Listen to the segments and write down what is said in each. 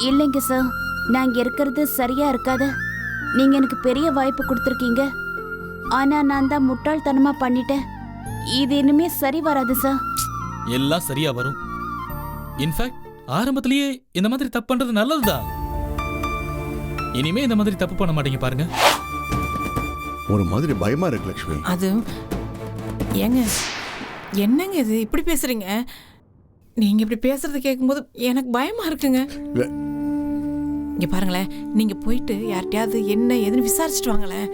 இல்லைங்க சார், நான் இங்க இருக்கிறது சரியா இருக்காது. நீங்க எனக்கு பெரிய வாய்ப்பு கொடுத்துருக்கீங்க. ஆனா நான் தான் முட்டாள்தனமா பண்ணிட்டேன். இது இனிமே சரி வராது சார். எல்லாம் சரியா வரும். இன்ஃபேக்ட் ஆரம்பத்திலேயே இந்த மாதிரி தப்பு பண்றது நல்லதுதான். இனிமே இந்த மாதிரி தப்பு பண்ண மாட்டீங்க பாருங்க. ஒரு மாதிரி பயமா இருக்கு லட்சுமி. அது ஏங்க, என்னங்க இது இப்படி பேசுறீங்க? நீங்க இப்படி பேசுறது கேட்கும்போது எனக்கு பயமா இருக்குங்க. இங்க பாருங்களேன், நீங்க போயிட்டு யார்கிட்டயாவது என்ன ஏதுன்னு விசாரிச்சுட்டு வாங்களேன்.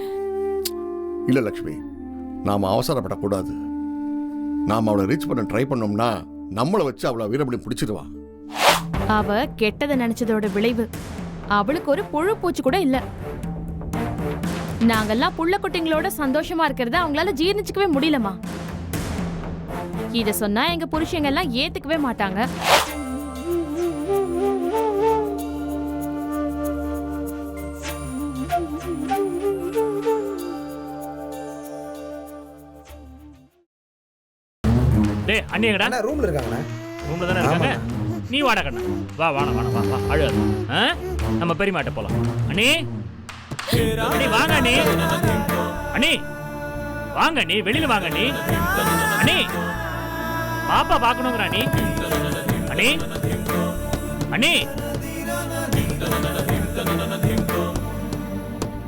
இல்ல லட்சுமி, நாம அவசரப்படக்கூடாது. நாம அவளை ரீச் பண்ண ட்ரை பண்ணோம்னா நம்மளை வச்சு அவளை வீரப்படி பிடிச்சிடுவா. அவ கெட்டதை நினைச்சதோட விளைவு அவளுக்கு ஒரு புழு பூச்சி கூட இல்ல. நாங்கெல்லாம் புள்ள குட்டிங்களோட சந்தோஷமா இருக்கிறத அவங்களால ஜீர்ணிச்சுக்கவே முடியலமா. இத சொன்னா எங்க புருஷங்க எல்லாம் ஏத்துக்கவே மாட்டாங்க. டேய் அண்ணி எங்கடா? அண்ணா ரூம்ல இருக்காங்கண்ணா. ரூம்ல தானே இருக்காங்க. நீ வாடா கண்ணா. வா வாடா வாடா வா வா அழுகாத. நம்ம பெரியமாட்ட போலாம். அண்ணி அண்ணி வாங்க அண்ணி. அண்ணி வாங்க அண்ணி, வெளியில வாங்க அண்ணி. அண்ணி பாப்பா பார்க்கணுங்கிற அண்ணி. அண்ணி அண்ணி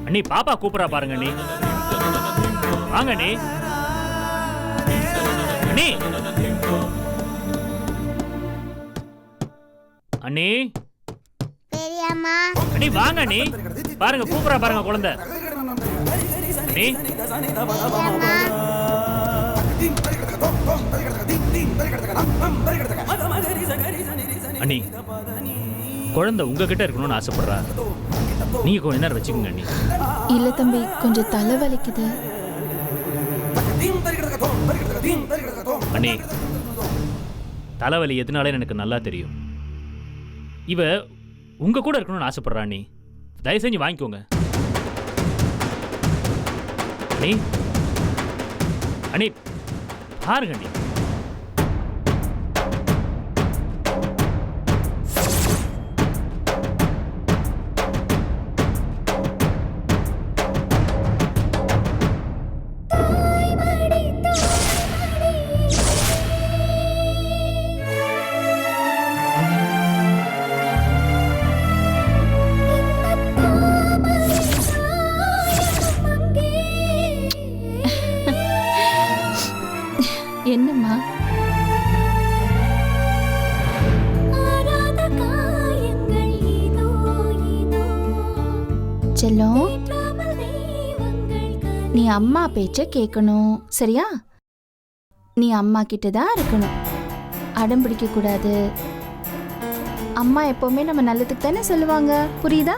அண்ணி பாப்பா கூப்பிடறா பாருங்க அண்ணி. வாங்க அண்ணி. அண்ணி அண்ணி பெரியம்மா அண்ணி வாங்க அண்ணி. பாருங்க கூப்பிடறா பாருங்க குழந்தை. அண்ணி அண்ணி குழந்தை உங்ககிட்ட இருக்கணும்னு ஆசைப்படுறா. நீங்க கொஞ்ச நேரம் வச்சுக்கோங்க அண்ணி. இல்ல தம்பி, கொஞ்சம் தலை வலிக்குது. அண்ணி தலைவலி எதுனாலே எனக்கு நல்லா தெரியும். இவ உங்க கூட இருக்கணும்னு ஆசைப்படுறா அண்ணி. தயவு செஞ்சு வாங்கிக்கோங்க அண்ணி. அண்ணி பாருங்க அண்ணி. என்னம்மா? செல்லம், நீ அம்மா பேச்ச கேட்கணும், சரியா? நீ அம்மா கிட்ட தான் இருக்கணும், அடம் பிடிக்க கூடாது. அம்மா எப்பவுமே நம்ம நல்லதுக்கு தானே சொல்லுவாங்க, புரியுதா?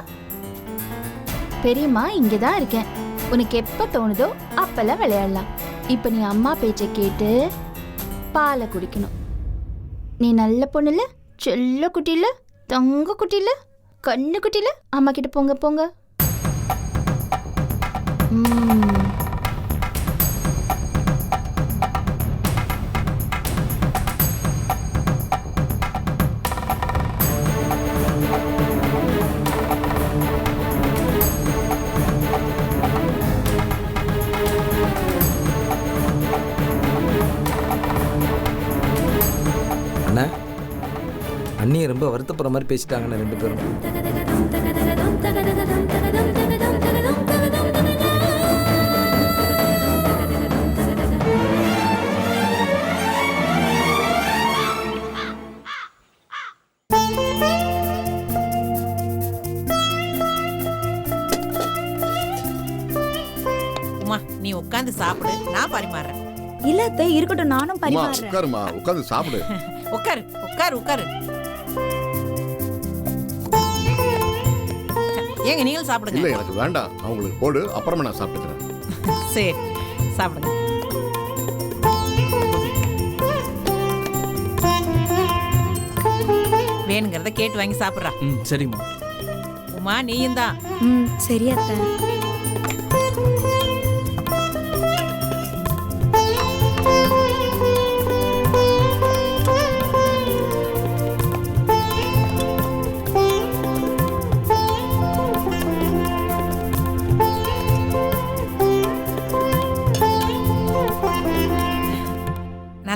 பெரியம்மா இங்கே தான் இருக்கேன். உனக்கு எப்போ தோணுதோ அப்பெல்லாம் விளையாடலாம். இப்போ நீ அம்மா பேச்சை கேட்டு பாலை குடிக்கணும். நீ நல்ல பொண்ணுல, செல்ல குட்டியில, தங்க குட்டியில, கண்ணு குட்டியில. அம்மா கிட்ட போங்க போங்க. அண்ணா அண்ணி ரொம்ப வருத்தப்படுற மாதிரி பேசிட்டாங்கண்ணே ரெண்டு பேரும். உமா, நீ உட்காந்து சாப்பிடு, நான் பரிமாறேன். இல்ல அத்தை, இருக்கட்டும், நானும் பரிமாறேன். உட்காருமா, உட்காந்து சாப்பிடு. உட்காரு உட்காரு உட்காரு. ஏங்க நீங்களும் சாப்பிடுங்க. இல்ல எனக்கு வேண்டாம், அவங்களுக்கு போடு, அப்புறமா நான் சாப்பிட்டுக்கிறேன். சரி சாப்பிடுங்க. வேணுங்கிறத கேட்டு வாங்கி சாப்பிட்றா. சரிம்மா. உமா நீயும் தான். சரி அத்தை.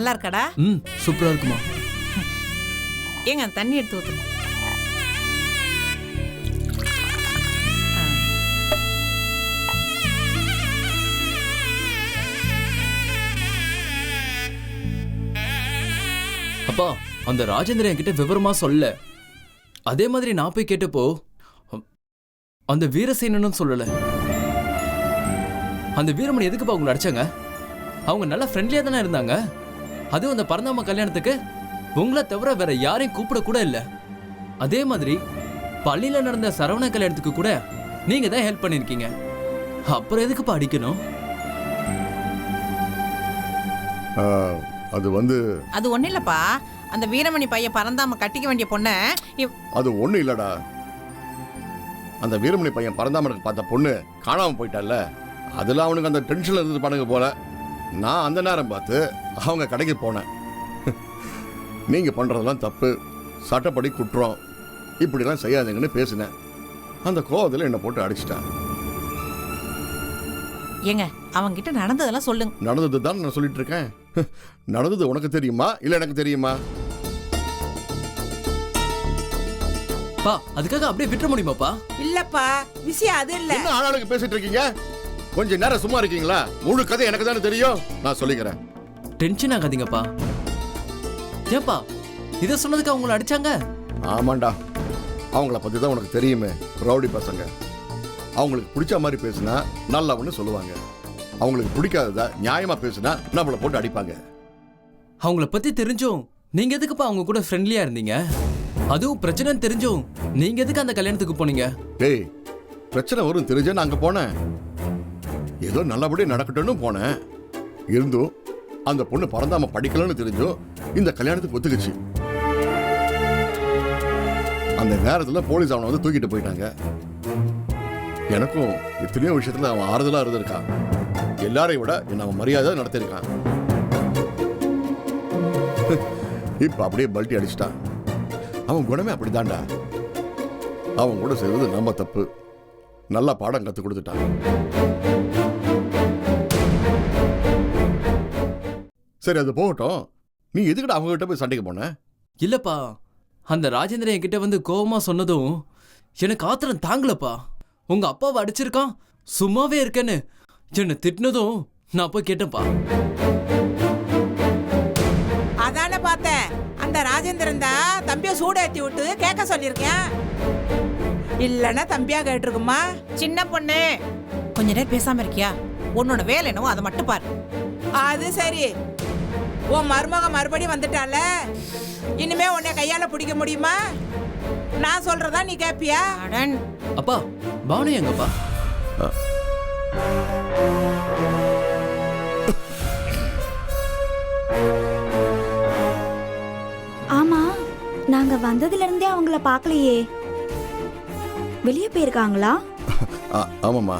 நல்லா இருக்காடா? ம் சூப்பரா இருக்குமா. ஏங்க தண்ணி எடுத்து ஊத்து. அப்பா அந்த ராஜேந்திரன் என்கிட்ட விவரமா சொல்ல. அதே மாதிரி நான் போய் கேட்டப்போ அந்த வீரசேனனும் சொல்லல. அந்த வீரமணி எதுக்குப்பா உங்களை அடிச்சாங்க? அவங்க நல்லா ஃப்ரெண்ட்லியா தானே இருந்தாங்க. அதுவும் அந்த பரந்தாம கல்யாணத்துக்கு உங்களை தவிர வேற யாரையும் கூப்பிட கூட இல்லை. அதே மாதிரி பள்ளியில நடந்த சரவண கல்யாணத்துக்கு கூட நீங்க தான் ஹெல்ப் பண்ணிருக்கீங்க. அப்புறம் எதுக்குப்பா அடிக்கணும்? அது வந்து அது ஒண்ணு இல்லப்பா, அந்த வீரமணி பையன் பறந்தாம கட்டிக்க வேண்டிய பொண்ண அது ஒன்றும் இல்லைடா. அந்த வீரமணி பையன் பரந்தாமனுக்கு பார்த்த பொண்ணு காணாமல் போயிட்டால, அதில் அவனுக்கு அந்த டென்ஷனில் இருந்து பண்ணுங்க போல. நான் அந்த நேரம் பார்த்து அவங்க கடைக்கு போனேன். நீங்கள் பண்ணுறதெல்லாம் தப்பு, சட்டப்படி குற்றம், இப்படிலாம் செய்யாதீங்கன்னு பேசினேன். அந்த கோவத்தில் என்னை போட்டு அடிச்சிட்டான். ஏங்க அவங்கிட்ட நடந்ததெல்லாம் சொல்லுங்க. நடந்தது தான் நான் சொல்லிட்டு இருக்கேன். நடந்தது உனக்கு தெரியுமா இல்லை எனக்கு தெரியுமா? பா அதுக்காக அப்படியே விட்டுற முடியுமாப்பா? இல்லப்பா, விஷயம் அது இல்ல. என்ன ஆளாளுக்கு பேசிட்டு இருக்கீங்க? கொஞ்ச நேரம் சும்மா இருக்கீங்களா? முழு கதை எனக்கு தானே தெரியும், நான் சொல்லிக்கிறேன். டென்ஷன் ஆகாதீங்கப்பா. ஏப்பா இதை சொன்னதுக்கு அவங்கள அடிச்சாங்க? ஆமாண்டா, அவங்கள பற்றி தான் உனக்கு தெரியுமே, ரவுடி பசங்க. அவங்களுக்கு பிடிச்ச மாதிரி பேசுனா நல்லவன்னு சொல்லுவாங்க, அவங்களுக்கு பிடிக்காததா நியாயமா பேசுனா நம்மளை போட்டு அடிப்பாங்க. அவங்கள பத்தி தெரிஞ்சும் நீங்க எதுக்குப்பா அவங்க கூட ஃப்ரெண்ட்லியா இருந்தீங்க? அதுவும் பிரச்சனை தெரிஞ்சும் நீங்க எதுக்கு அந்த கல்யாணத்துக்கு போனீங்க? டேய், பிரச்சனை வரும் தெரிஞ்சே நான் அங்கே போனேன். ஏதோ நல்லபடியாக நடக்கட்டும்னு போனேன். இருந்தும் அந்த பொண்ணு பறந்தாம படிக்கலன்னு தெரிஞ்சும் இந்த கல்யாணத்துக்கு ஒத்துக்குச்சு. அந்த நேரத்தில் போலீஸ் அவனை வந்து தூக்கிட்டு போயிட்டாங்க. எனக்கும் எத்தனையோ விஷயத்துல அவன் ஆறுதலாக இருந்திருக்கான். எல்லாரையும் விட என்ன அவன் மரியாதை நடத்திருக்கான். இப்ப அப்படியே பல்ட்டி அடிச்சிட்டான். அவன் குணமே அப்படிதான்டா. அவன் கூட செய்வது நம்ம தப்பு. நல்ல பாடம் கத்து கொடுத்துட்டான். சரி, அது போகட்டும். நீ எதுக்கிட்ட அவங்க கிட்ட போய் சண்டைக்கு போன? இல்லப்பா, அந்த ராஜேந்திரன் என்கிட்ட வந்து கோவமா சொன்னதும் எனக்கு ஆத்திரம் தாங்கலப்பா. உங்க அப்பாவை அடிச்சிருக்கான், சும்மாவே இருக்கேன்னு என்ன திட்டினதும் நான் போய் கேட்டேன்ப்பா. அதான பார்த்தேன், அந்த ராஜேந்திரன் தான் தம்பிய சூடேத்தி விட்டு கேட்க சொல்லியிருக்கேன். இல்லன்னா தம்பியா கேட்டிருக்குமா? சின்ன பொண்ணு, கொஞ்ச நேரம் பேசாம இருக்கியா? உன்னோட வேலை என்னவோ அதை மட்டும் பாரு. அது சரி, உன் மருமக மறுபடியும் வந்துட்டால, இனிமே உன்னை கையால பிடிக்க முடியுமா? நான் சொல்றதா நீ கேப்பியா? அடன் அப்பா, பானு எங்கப்பா? ஆமா, நாங்க வந்ததுல இருந்தே அவங்கள பார்க்கலையே. வெளியே போயிருக்காங்களா? ஆமாம்மா,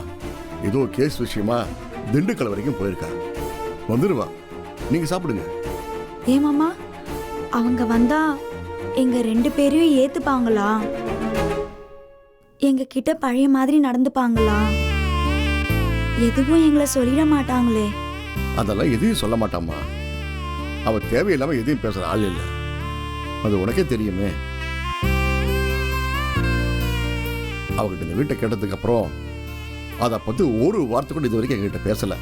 ஏதோ கேஸ் விஷயமா திண்டுக்கல் வரைக்கும் போயிருக்கா. வந்துருவா, நீங்க சாப்பிடுங்க. ஏமாமா, அவங்க வந்தா எங்க 2 பேரையும் ஏத்துப்பாங்களா? எங்க கிட்ட பழைய மாதிரி நடந்துப்பாங்களா? எதுவும் எங்களை சொல்லிட மாட்டாங்களே? அதெல்லாம் எதையும் சொல்ல மாட்டாம்மா. அவ தேவையில்லாம எதையும் பேசுற ஆள் இல்லை, அது உனக்கே தெரியுமே. அவகிட்ட இந்த வீட்டை கேட்டதுக்கு அப்புறம் அதை பத்தி ஒரு வார்த்தை கூட இது வரைக்கும் எங்ககிட்ட பேசல.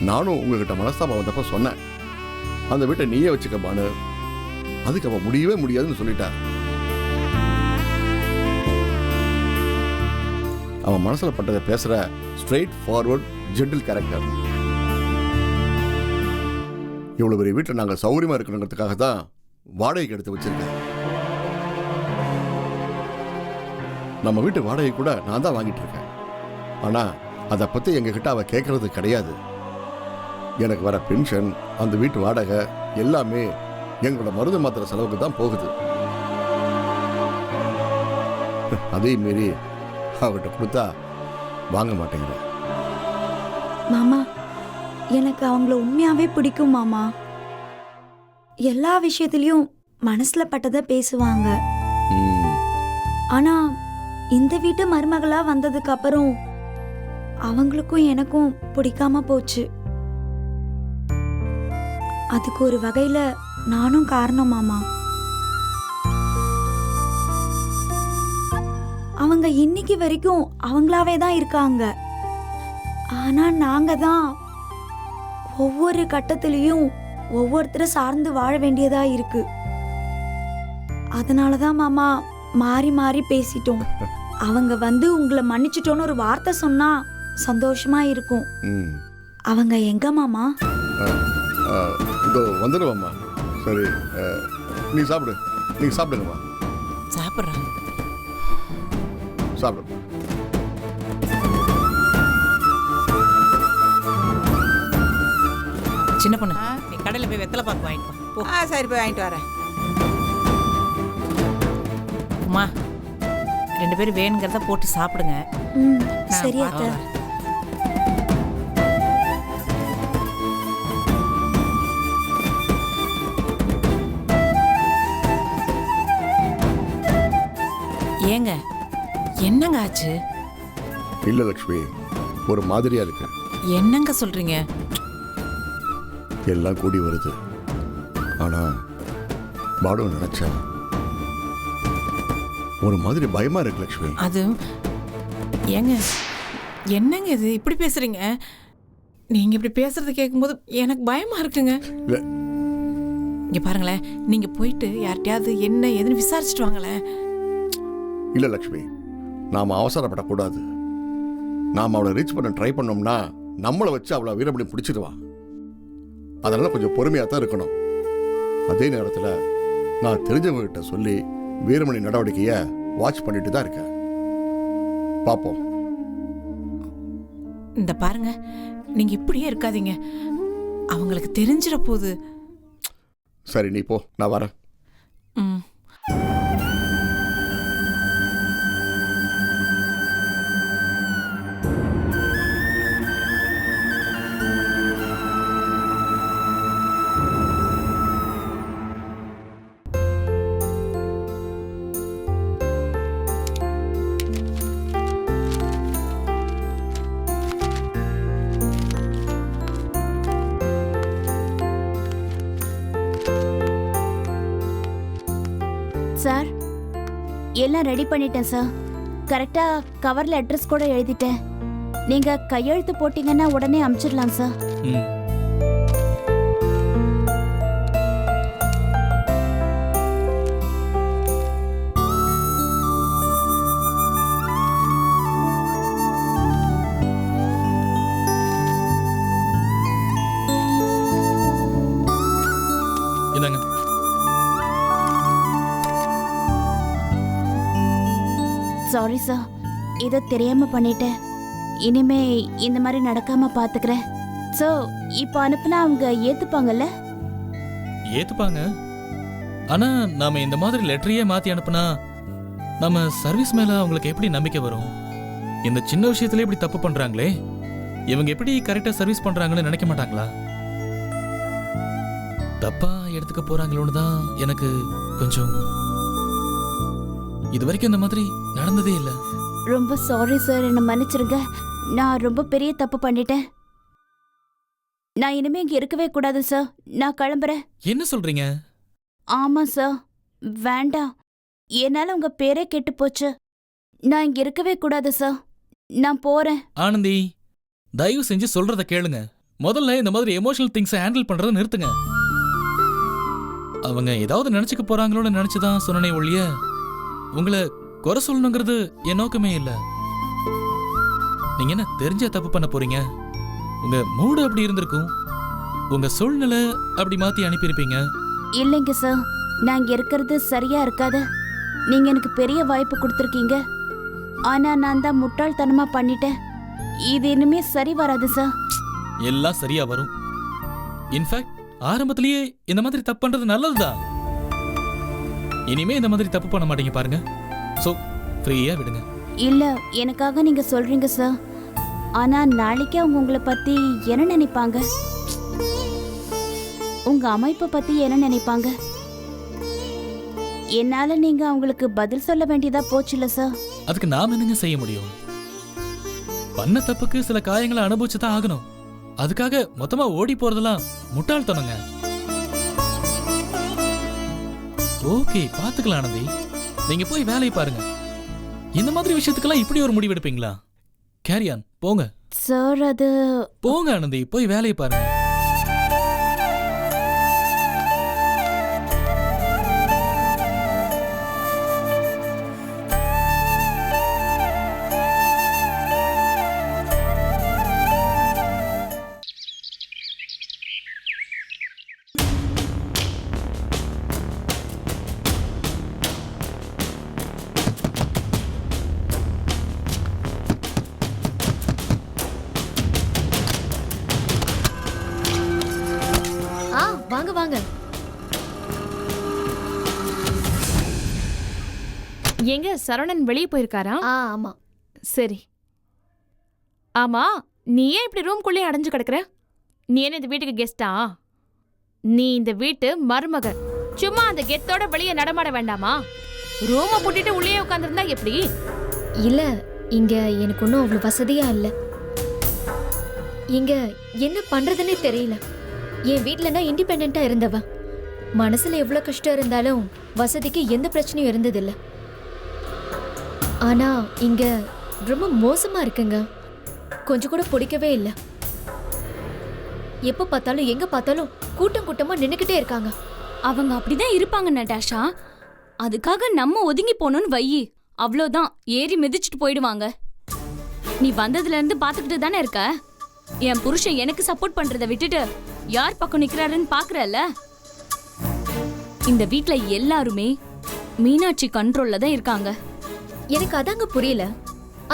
நானும் உங்ககிட்ட மனஸ்தாபம் வந்தப்ப சொன்னேன், அந்த வீட்டை நீயே வச்சுக்கப்பான்னு. அதுக்கு அவ முடியவே முடியாதுன்னு சொல்லிட்டா. அவன் மனசுல பட்டதை பேசுற ஸ்ட்ரெயிட் ஃபார்வர்ட் ஜென்டில் கேரக்டர். இவ்வளவு பெரிய வீட்டை நாங்க சௌகரியமா இருக்கணுங்கிறதுக்காக தான் வாடகைக்கு எடுத்து வச்சிருக்கேன். நம்ம வீட்டு வாடகை கூட நான் தான் வாங்கிட்டு இருக்கேன். ஆனா அதை பத்தி எங்க கிட்ட அவ கேட்கறது கிடையாது. எனக்கு வர பென்ஷன், அந்த வீட்டு வாடகை எல்லாமே எங்களோட மருந்து மாத்திரை செலவுக்கு தான் போகுது. அதே மீறி அவகிட்ட கொடுத்தா வாங்க மாட்டேங்கிற. மாமா, எனக்கு அவங்கள உண்மையாவே பிடிக்கும் மாமா. எல்லா விஷயத்திலயும் மனசுல பட்டதை பேசுவாங்க. ஆனா இந்த வீட்டு மருமகளா வந்ததுக்கு அப்புறம் அவங்களுக்கும் எனக்கும் பிடிக்காம போச்சு. அதுக்கு ஒரு வகையில நானும் காரணம் மாமா. அவங்க இன்னைக்கு வரைக்கும் அவங்களாவே தான் இருக்காங்க. ஆனா நாங்க தான் ஒவ்வொரு கட்டத்திலையும் ஒவ்வொருத்தரை சார்ந்து வாழ வேண்டியதா இருக்கு. அதனாலதான் மாமா மாறி மாறி பேசிட்டோம். அவங்க வந்து உங்களை மன்னிச்சிட்டோன்னு ஒரு வார்த்தை சொன்னா சந்தோஷமா இருக்கும். ம் அவங்க எங்க மாமா? இதோ வந்துடுவாம்மா. சரி, நீ சாப்பிடு. நீங்க சாப்பிடுங்கம்மா. சாப்பிட்றேன். சாப்பிடு. சின்ன பொண்ணு, நீ கடையில் போய் வெத்தலை பாக்கு வாங்கிட்டு வா. போ. சரி போய் வாங்கிட்டு வரேன். அம்மா 2 பேரும் வேணுங்கிறத போட்டு சாப்பிடுங்க. ம் நான் சரி பார்த்து அத்தை. வரேன். ஏங்க என்னங்க ஆச்சு? இல்ல லக்ஷ்மி, ஒரு மாதிரியா இருக்கு. என்னங்க சொல்றீங்க? எல்லாம் கூடி வருது. ஆனா பாடு நினைச்சா ஒரு மாதிரி பயமா இருக்கு லக்ஷ்மி. அது ஏங்க என்னங்க இது இப்படி பேசுறீங்க? நீங்க இப்படி பேசுறது கேட்கும்போது எனக்கு பயமா இருக்குங்க. இல்ல. இங்க பாருங்களேன், நீங்க போயிட்டு யார்கிட்டயாவது என்ன ஏதுன்னு விசாரிச்சுட்டு வாங்களேன். இல்ல லக்ஷ்மி, நாம அவசரப்படக்கூடாது. நாம அவளை ரீச் பண்ண ட்ரை பண்ணோம்னா நம்மளை வச்சு அவளை வீரமணி பிடிச்சிடுவா. அதனால கொஞ்சம் பொறுமையா தான் இருக்கணும். அதே நேரத்தில் நான் தெரிஞ்சவங்க கிட்ட சொல்லி வீரமணி நடவடிக்கையை வாட்ச் பண்ணிட்டு தான் இருக்கேன். பார்ப்போம். இந்த பாருங்க, நீங்க இப்படியே இருக்காதீங்க. அவங்களுக்கு தெரிஞ்சிட போகுது. சரி, நீ போ, நான் வரேன். ம். சார், எல்லாம் ரெடி பண்ணிட்டேன் சார். கரெக்டா கவர்ல அட்ரஸ் கூட எழுதிட்டேன். நீங்க கையெழுத்து போட்டீங்கன்னா உடனே அனுப்பிச்சிடலாம் சார். ம் இந்தாங்க. சாரி சார், இதை தெரியாம பண்ணிட்டேன். இனிமே இந்த மாதிரி நடக்காம பாத்துக்கிறேன். சோ இப்போ அனுப்புனா அவங்க ஏத்துப்பாங்கல்ல? ஏத்துப்பாங்க. ஆனா நாம இந்த மாதிரி லெட்டரையே மாத்தி அனுப்புனா நம்ம சர்வீஸ் மேல அவங்களுக்கு எப்படி நம்பிக்கை வரும்? இந்த சின்ன விஷயத்துல இப்படி தப்பு பண்றாங்களே, இவங்க எப்படி கரெக்டா சர்வீஸ் பண்றாங்கன்னு நினைக்க மாட்டாங்களா? தப்பா எடுத்துக்க போறாங்களோன்னு தான் எனக்கு கொஞ்சம். இது வரைக்கும் இந்த மாதிரி நடந்ததே இல்லை. ரொம்ப சாரி சார், என்னை மன்னிச்சிருங்க. நான் ரொம்ப பெரிய தப்பு பண்ணிட்டேன். நான் இனிமே இங்க இருக்கவே கூடாது சார். நான் கிளம்புறேன். என்ன சொல்றீங்க? ஆமா சார், வேண்டாம். என்னால உங்க பேரே கெட்டு போச்சு. நான் இங்க இருக்கவே கூடாது சார். நான் போறேன். ஆனந்தி, தயவு செஞ்சு சொல்றத கேளுங்க. முதல்ல இந்த மாதிரி எமோஷனல் திங்ஸை ஹேண்டில் பண்றதை நிறுத்துங்க. அவங்க ஏதாவது நினைச்சுக்க போறாங்களோன்னு நினைச்சுதான் சொன்னனே ஒழிய உங்களை குறை சொல்லணுங்கிறது என் நோக்கமே இல்லை. நீங்க என்ன தெரிஞ்ச தப்பு பண்ண போறீங்க? உங்க மூடு அப்படி இருந்திருக்கும், உங்க சூழ்நிலை அப்படி மாத்தி அனுப்பியிருப்பீங்க. இல்லைங்க சார், நான் இங்க இருக்கிறது சரியா இருக்காது. நீங்க எனக்கு பெரிய வாய்ப்பு கொடுத்துருக்கீங்க. ஆனா நான் தான் முட்டாள்தனமா பண்ணிட்டேன். இது இனிமே சரி வராது சார். எல்லாம் சரியா வரும். இன்ஃபேக்ட் ஆரம்பத்திலேயே இந்த மாதிரி தப்பு பண்றது நல்லதுதான். இனிமே இந்த மாதிரி தப்பு பண்ண மாட்டீங்க பாருங்க. சோ ஃப்ரீயா விடுங்க. இல்ல, எனக்காக நீங்க சொல்றீங்க சார். ஆனா நாளைக்கு அவங்க உங்களை பத்தி என்ன நினைப்பாங்க? உங்க அமைப்பை பத்தி என்ன நினைப்பாங்க? என்னால நீங்க அவங்களுக்கு பதில் சொல்ல வேண்டியதா போச்சுல சார். அதுக்கு நாம என்னங்க செய்ய முடியும்? பண்ண தப்புக்கு சில காயங்களை அனுபவிச்சுதான் ஆகணும். அதுக்காக மொத்தமா ஓடி போறதெல்லாம் முட்டாள்தனங்க. ஓகே, பாத்துக்கலாம் ஆனந்தி. நீங்க போய் வேலையை பாருங்க. இந்த மாதிரி விஷயத்துக்கெல்லாம் இப்படி ஒரு முடிவு எடுப்பீங்களா? கேரியான், போங்க. சார் அது போங்க ஆனந்தி, போய் வேலையை பாருங்க. வாங்க வாங்க. எங்க சரவணன் வெளியே போயிருக்காரா? ஆமா. சரி. ஆமா, நீ ஏன் இப்படி ரூம்குள்ளே அடைஞ்சு கிடக்குற? நீ என்ன இந்த வீட்டுக்கு கெஸ்டா? நீ இந்த வீட்டு மருமக. சும்மா அந்த கெத்தோட வெளியே நடமாட வேண்டாமா? ரூமை பூட்டிட்டு உள்ளே உட்காந்துருந்தா எப்படி? இல்ல, இங்க எனக்கு ஒன்றும் அவ்வளோ வசதியா இல்லை. இங்க என்ன பண்றதுன்னே தெரியல. என் வீட்டில் நான் இண்டிபெண்டா இருந்தவ. மனசுல எவ்வளோ கஷ்டம் இருந்தாலும் வசதிக்கு எந்த பிரச்சனையும் இருந்ததில்லை. ஆனா இங்க ரொம்ப மோசமா இருக்குங்க. கொஞ்சம் கூட பிடிக்கவே இல்லை. எப்போ பார்த்தாலும் எங்க பார்த்தாலும் கூட்டம் கூட்டமா நின்னுக்கிட்டே இருக்காங்க. அவங்க அப்படிதான் இருப்பாங்க நட்டாஷா. அதுக்காக நம்ம ஒதுங்கி போனோம்னு வையி, அவ்வளோதான், ஏறி மிதிச்சுட்டு போயிடுவாங்க. நீ வந்ததுல இருந்து பாத்துக்கிட்டு தானே இருக்க. என் புருஷன் எனக்கு சப்போர்ட் பண்றதை விட்டுட்டு யார் பக்கம் நிக்கிறாருன்னு பாக்குறல்ல. இந்த வீட்ல எல்லாருமே மீனாட்சி கண்ட்ரோல்ல தான் இருக்காங்க. எனக்கு அதாங்க புரியல.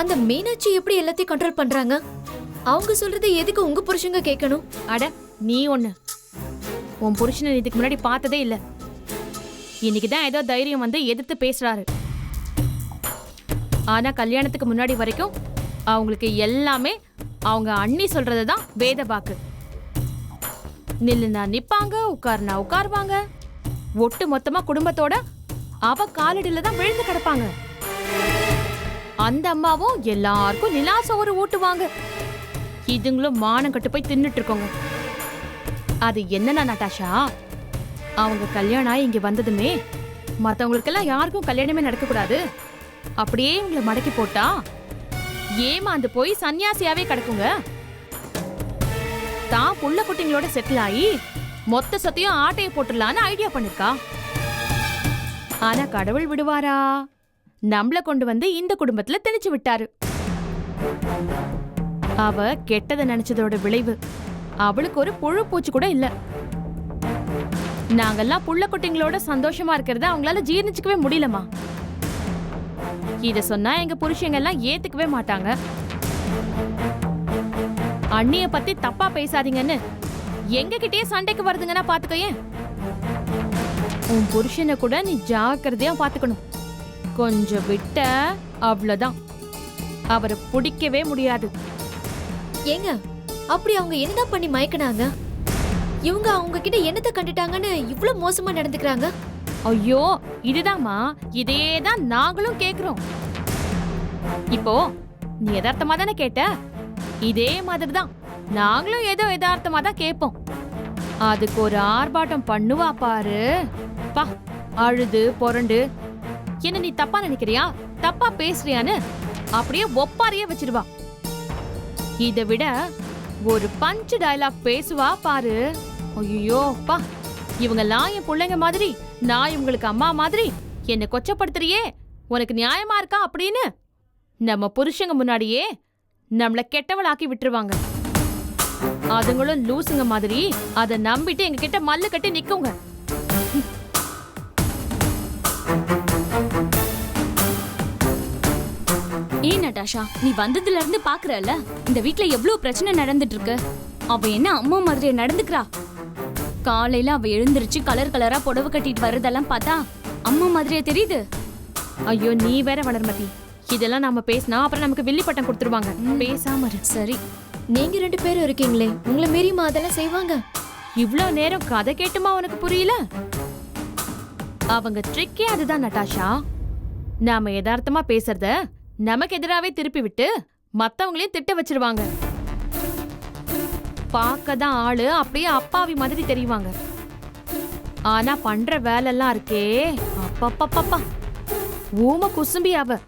அந்த மீனாட்சி எப்படி எல்லாத்தையும் கண்ட்ரோல் பண்றாங்க? அவங்க சொல்றது எதுக்கு உங்க புருஷங்க கேட்கணும்? அட நீ ஒண்ணு, உன் புருஷனை இதுக்கு முன்னாடி பார்த்ததே இல்ல. இன்னைக்குதான் ஏதோ தைரியம் வந்து எதிர்த்து பேசுறாரு. ஆனா கல்யாணத்துக்கு முன்னாடி வரைக்கும் அவங்களுக்கு எல்லாமே அவங்க அண்ணி சொல்றதுதான் வேத வாக்கு. நில்லுனா நிப்பாங்க, உட்காருனா உட்காருவாங்க. ஒட்டு மொத்தமா குடும்பத்தோட அவ காலடியில தான் விழுந்து கிடப்பாங்க. அந்த அம்மாவும் எல்லாருக்கும் நிலா சோறு ஊட்டுவாங்க. இதுங்களும் மானம் கட்டு போய் தின்னுட்டு இருக்கோங்க. அது என்னன்னா நட்டாஷா, அவங்க கல்யாணம் ஆகி இங்க வந்ததுமே மத்தவங்களுக்கெல்லாம் யாருக்கும் கல்யாணமே நடக்கக்கூடாது, அப்படியே இவங்களை மடக்கி போட்டா ஏமாந்து போய் சன்னியாசியாவே கிடக்குங்க. தான் புள்ள குட்டிங்களோட செட்டில் ஆகி மொத்த சொத்தையும் ஆட்டையை போட்டுடலான்னு ஐடியா பண்ணிருக்கா. ஆனா கடவுள் விடுவாரா? நம்மள கொண்டு வந்து இந்த குடும்பத்துல திணிச்சு விட்டாரு. அவ கெட்டதை நினைச்சதோட விளைவு அவளுக்கு ஒரு புழு பூச்சி கூட இல்ல. நாங்கெல்லாம் புள்ள குட்டிங்களோட சந்தோஷமா இருக்கிறத அவங்களால ஜீர்ணிச்சுக்கவே முடியலமா. இத சொன்னா எங்க புருஷங்க எல்லாம் ஏத்துக்கவே மாட்டாங்க. அண்ணிய பத்தி தப்பா பேசாதீங்கன்னு எங்க கிட்டே சண்டைக்கு வருதுங்கன்னா பாத்துக்கோயேன். உன் புருஷனை கூட நீ ஜாக்கிரதையா பாத்துக்கணும். கொஞ்சம் விட்ட அவ்வளவுதான், அவரை பிடிக்கவே முடியாது. ஏங்க, அப்படி அவங்க என்னதான் பண்ணி மயக்கினாங்க? இவங்க அவங்க கிட்ட என்னத்தை கண்டுட்டாங்கன்னு இவ்வளவு மோசமா நடந்துக்கிறாங்க? ஐயோ, இதுதாம்மா, இதேதான் நாங்களும் கேக்குறோம். இப்போ நீ யதார்த்தமா தானே கேட்ட, இதே மாதிரிதான் நாங்களும் ஏதோ யதார்த்தமா தான் கேட்போம். அதுக்கு ஒரு ஆர்ப்பாட்டம் பண்ணுவா பாரு, பா, அழுது பொறண்டு. என்ன நீ தப்பா நினைக்கிறியா, தப்பா பேசுறியான்னு அப்படியே ஒப்பாரியே வச்சிருவா. இதை விட ஒரு பஞ்ச் டயலாக் பேசுவா பாரு. ஐயோ பா, இவங்கெல்லாம் என் பிள்ளைங்க மாதிரி, நான் இவங்களுக்கு அம்மா மாதிரி, என்னை கொச்சப்படுத்துறியே, உனக்கு நியாயமா இருக்கா அப்படின்னு நம்ம புருஷங்க முன்னாடியே நம்மள கெட்டவளாக்கி விட்டுருவாங்க. அதுங்களும் லூசுங்க மாதிரி அதை நம்பிட்டு எங்க கிட்ட மல்லு கட்டி நிக்குங்க. ஏன் நட்டாஷா, நீ வந்ததுல இருந்து பாக்குறல்ல இந்த வீட்ல எவ்வளவு பிரச்சனை நடந்துட்டு இருக்கு. அவ என்ன அம்மா மாதிரியே நடந்துக்கிறா. காலையில அவ எழுந்திருச்சு கலர் கலரா புடவை கட்டிட்டு வர்றதெல்லாம் பார்த்தா அம்மா மாதிரியே தெரியுது. ஐயோ நீ வேற வளர்மதி, இதெல்லாம் நாம பேசினா அப்புறம் நமக்கு வில்லி பட்டம் கொடுத்துருவாங்க. பேசாம இரு. சரி, நீங்க 2 பேரும் இருக்கீங்களே, உங்களை மீறிமா அதெல்லாம் செய்வாங்க? இவ்ளோ நேரம் கதை கேட்டுமா உனக்கு புரியல? அவங்க ட்ரிக்கே அதுதான் நட்டாஷா. நாம யதார்த்தமா பேசுறத நமக்கு எதிராவே திருப்பி விட்டு மத்தவங்களையும் திட்ட வச்சிருவாங்க. பார்க்கதான் ஆளு அப்படியே அப்பாவி மாதிரி தெரிவாங்க. ஆனா பண்ற வேலைலாம் இருக்கே அப்பப்பப்பப்பா ஊம குசும்பி அவ.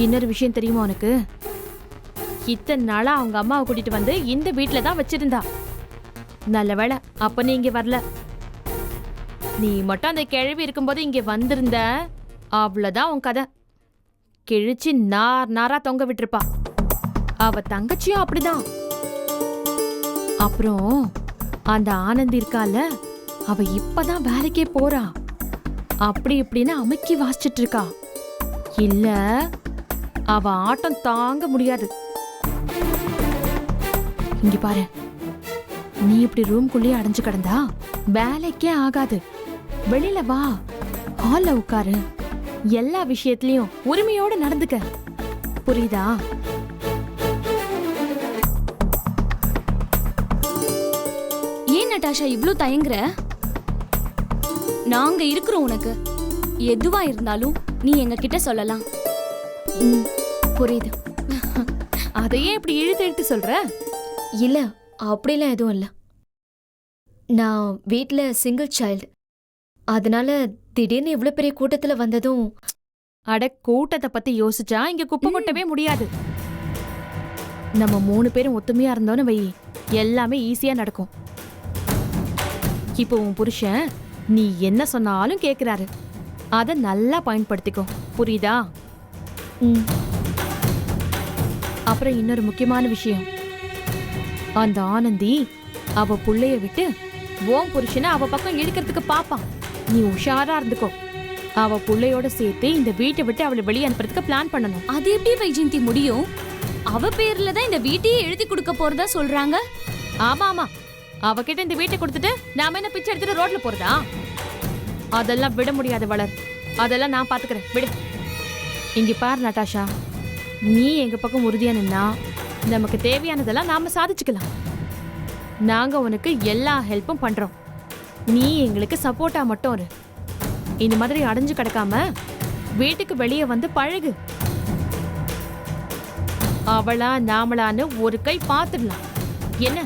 இன்னொரு விஷயம் தெரியுமா உனக்கு? இத்தனை நாளா அவங்க அம்மாவை கூட்டிட்டு வந்து இந்த வீட்டுல தான் வச்சிருந்தா. நல்ல வேளை அப்ப நீ இங்க வரல. நீ மட்டும் அந்த கிழவி இருக்கும்போது இங்க வந்திருந்த, அவ்வளவுதான் உன் கதை. கிழிச்சு நார் நாரா தொங்க விட்டுருப்பா. அவ தங்கச்சியும் அப்படிதான். அப்புறம் அந்த ஆனந்தி இருக்கால, அவ இப்பதான் வேலைக்கே போறா. அப்படி இப்படின்னு அமுக்கி வாசிச்சிட்டு இருக்கா. இல்ல அவ ஆட்டம் தாங்க முடியாது. இங்க பாரு, நீ இப்படி ரூம்குள்ளேயே அடைஞ்சு கிடந்தா வேலைக்கே ஆகாது. வெளியில வா, ஹால்ல உட்காரு. எல்லா விஷயத்திலயும் உரிமையோட நடந்துக்க. புரியுதா? ஏன் நட்டாஷா இவ்ளோ தயங்குற? நாங்க இருக்கிறோம் உனக்கு. எதுவா இருந்தாலும் நீ எங்க கிட்ட சொல்லலாம். புரியுது. அதையே இப்படி இழுத்து இழுத்து சொல்ற? இல்ல, அப்படிலாம் எதுவும் இல்ல. நான் வீட்ல சிங்கிள் சைல்டு. அதனால திடீர்னு இவ்வளவு பெரிய கூட்டத்துல வந்ததும். அட, கூட்டத்தை பத்தி யோசிச்சா இங்க குப்பை கொட்டவே முடியாது. நம்ம 3 பேரும் ஒத்துமையா இருந்தோன்னு வை, எல்லாமே ஈஸியா நடக்கும். இப்போ உன் புருஷன் நீ என்ன சொன்னாலும் கேக்குறாரு. அத நல்லா பயன்படுத்திக்கோ. புரியுதா? அப்புறம் இன்னொரு முக்கியமான விஷயம். அந்த ஆனந்தி அவ புள்ளைய விட்டு உன் புருஷனை அவ பக்கம் இழுக்கிறதுக்கு பாப்பான். நீ உஷாரா இருந்துக்கோ. அவ புள்ளையோட சேர்த்து இந்த வீட்டை விட்டு அவளை வெளியே அனுப்புறதுக்கு பிளான் பண்ணணும். அது எப்படி வைஜெயந்தி முடியும்? அவ பேர்ல தான் இந்த வீட்டையே எழுதி கொடுக்க போறதா சொல்றாங்க. ஆமா ஆமா, அவகிட்ட இந்த வீட்டை கொடுத்துட்டு நாம என்ன பிச்சை எடுத்துட்டு ரோட்ல போறதா? அதெல்லாம் விட முடியாது வளர். அதெல்லாம் நான் பாத்துக்கிறேன், விடு. இங்க பாரு நட்டாஷா, நீ எங்க பக்கம் உறுதியா நின்னா நமக்கு தேவையானதெல்லாம் நாம சாதிச்சுக்கலாம். நாங்க உனக்கு எல்லா ஹெல்ப்பும் பண்றோம். நீ எங்களுக்கு சப்போர்ட்டா மட்டும் இரு. இந்த மாதிரி அடைஞ்சு கிடக்காம வீட்டுக்கு வெளியே வந்து பழகு. அவளா நாமளான்னு ஒரு கை பாத்துடலாம். என்ன?